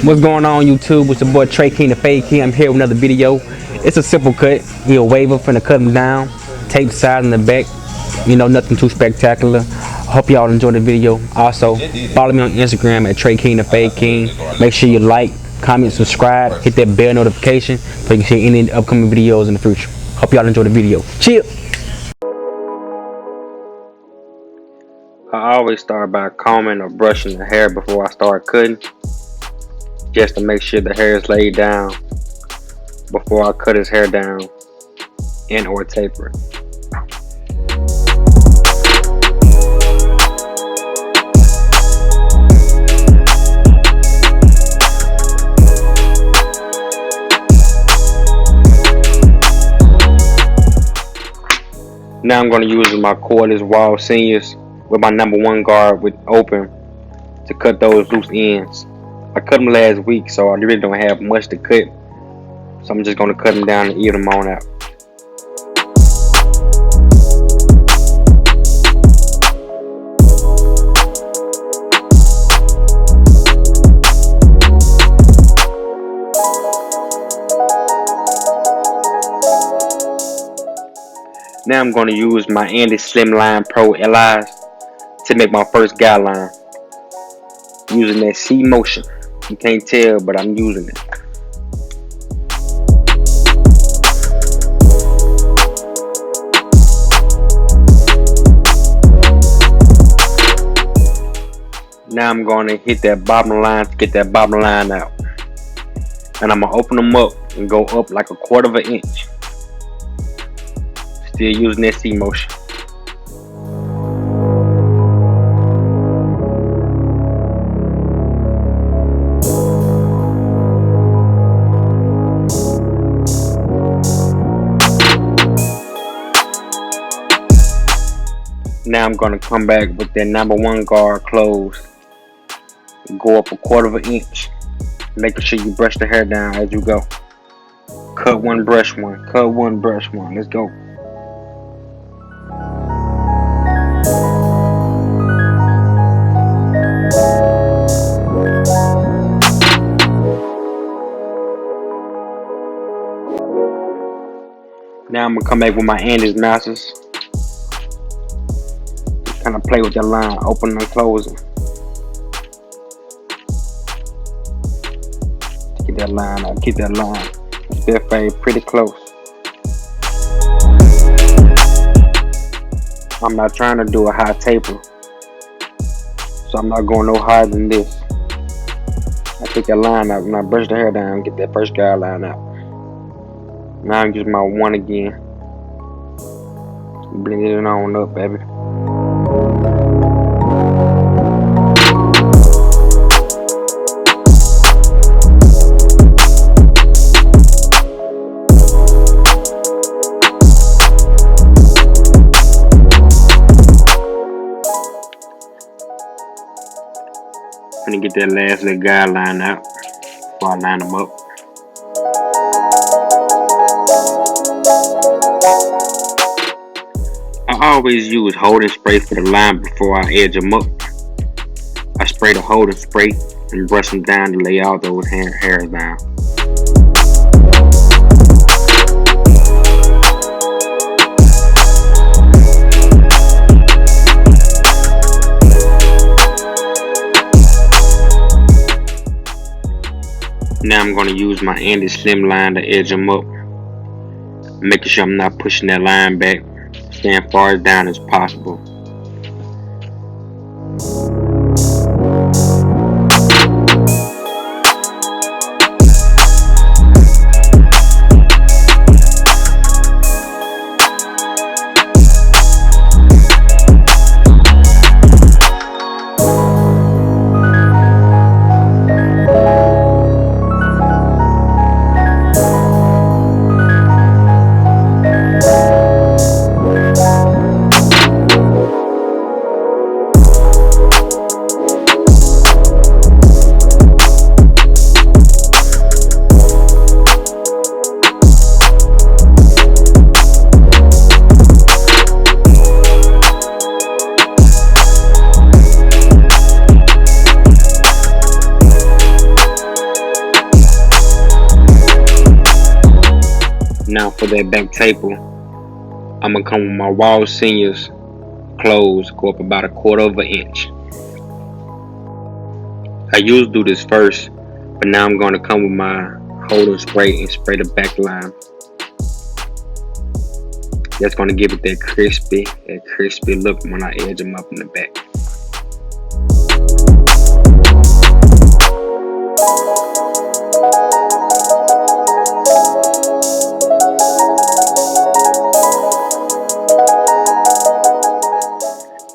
What's going on YouTube? It's your boy Trey King, the Fade King. I'm here with another video. It's a simple cut. He'll waver finna cut him down. Tape the side and the back. You know, nothing too spectacular. Hope y'all enjoy the video. Also, follow me on Instagram at Trey King, the Fade King. Make sure you like, comment, subscribe, hit that bell notification so you can see any upcoming videos in the future. Hope y'all enjoy the video. Chill. I always start by combing or brushing the hair before I start cutting, just to make sure the hair is laid down before I cut his hair down and or taper it. Now I'm going to use my cordless wall seniors with my #1 guard with open to cut those loose ends. I cut them last week, so I really don't have much to cut, so I'm just going to cut them down and even them on out. Now I'm going to use my Andy Slimline Pro LIs to make my first guideline, using that C motion. You can't tell, but I'm using it. Now I'm going to hit that bottom line to get that bottom line out, and I'm going to open them up and go up like 1/4 of an inch. Still using that C motion. Now I'm going to come back with that #1 guard closed. Go up 1/4 of an inch. Making sure you brush the hair down as you go. Cut one, brush one. Cut one, brush one. Let's go. Now I'm going to come back with my Andes Masters. Just kind of play with that line, opening and closing. Get that line out, get that line. Still fade pretty close. I'm not trying to do a high taper, so I'm not going no higher than this. I take that line out and I brush the hair down and get that first guideline out. Now I'm using my one again. Blend it on up, baby. Gonna get that last little guideline out before I line them up. I always use holding spray for the line before I edge them up. I spray the holding spray and brush them down to lay all those hairs down. Now I'm going to use my Andy Slimline to edge them up, making sure I'm not pushing that line back, staying far down as possible. Now for that back taper, I'm gonna come with my wall seniors close, go up about 1/4 inch. I usually do this first, but now I'm gonna come with my holder spray and spray the back line. That's gonna give it that crispy look when I edge them up in the back.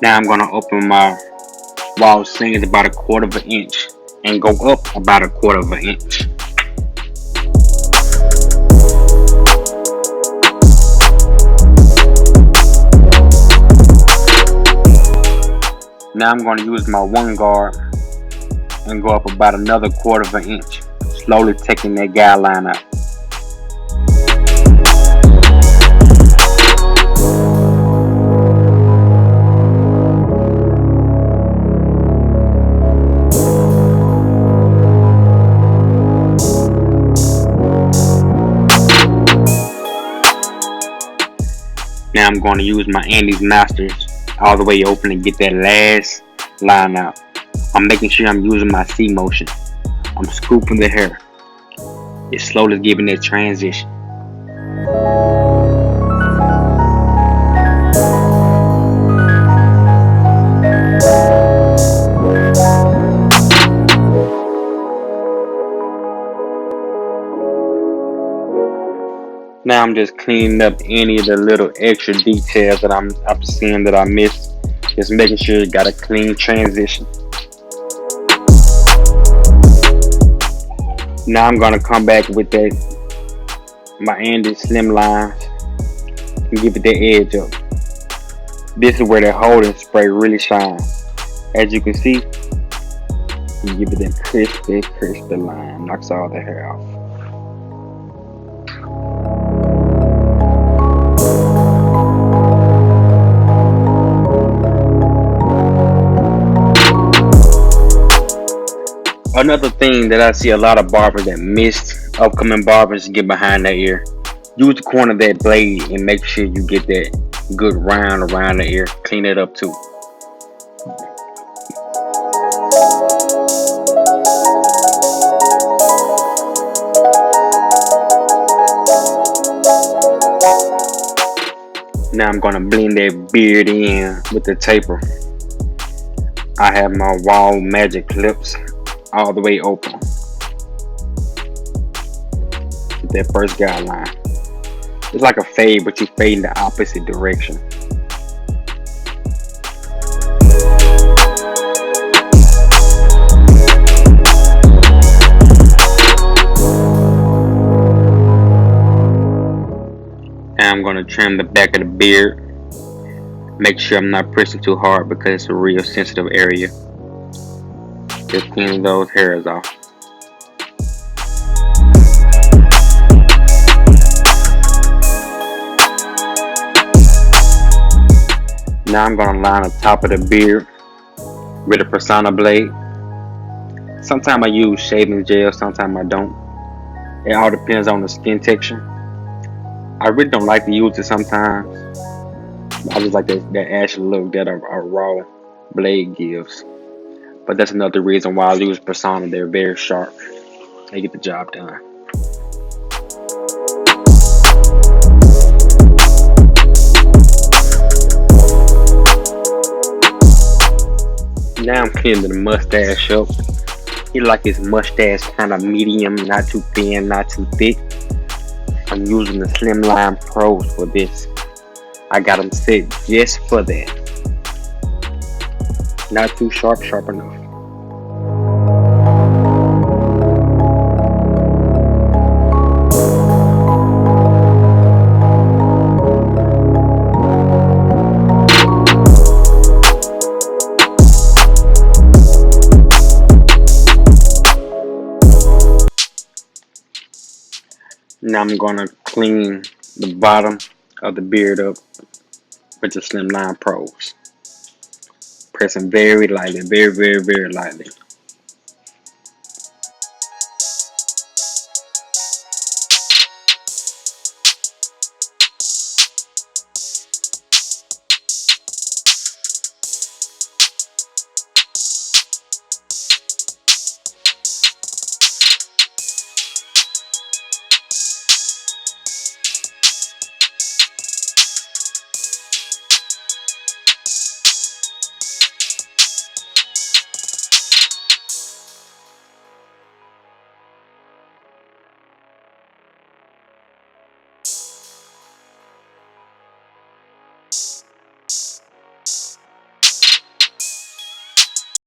Now I'm gonna open my wall singers about 1/4 inch and go up about 1/4 inch. Now I'm gonna use my one guard and go up about another 1/4 inch, slowly taking that guideline out. Now I'm going to use my Andes Masters all the way open and get that last line out. I'm making sure I'm using my C motion. I'm scooping the hair. It's slowly giving that transition. Now I'm just cleaning up any of the little extra details that I'm seeing that I missed. Just making sure it got a clean transition. Now I'm gonna come back with that my Andes slim lines and give it the edge up. This is where that holding spray really shines. As you can see, you give it that crispy line, knocks all the hair off. Another thing that I see a lot of barbers that missed, upcoming barbers, get behind their ear. Use the corner of that blade and make sure you get that good round around the ear. Clean it up too. Now I'm gonna blend that beard in with the taper. I have my wall magic clips all the way open. Get that first guideline. It's like a fade, but you fade in the opposite direction. Now I'm gonna trim the back of the beard. Make sure I'm not pressing too hard because it's a real sensitive area. Just cleaning those hairs off. Now I'm gonna line the top of the beard with a persona blade. Sometimes I use shaving gel, sometimes I don't. It all depends on the skin texture. I really don't like to use it sometimes. I just like that ashy look that a raw blade gives. But that's another reason why I use persona. They're very sharp. They get the job done. Now I'm cleaning the mustache up. He like his mustache kind of medium, not too thin, not too thick. I'm using the Slimline Pros for this. I got them set just for that. Not too sharp enough. Now I'm gonna clean the bottom of the beard up with the Slimline Pros. Pressing very lightly, very lightly.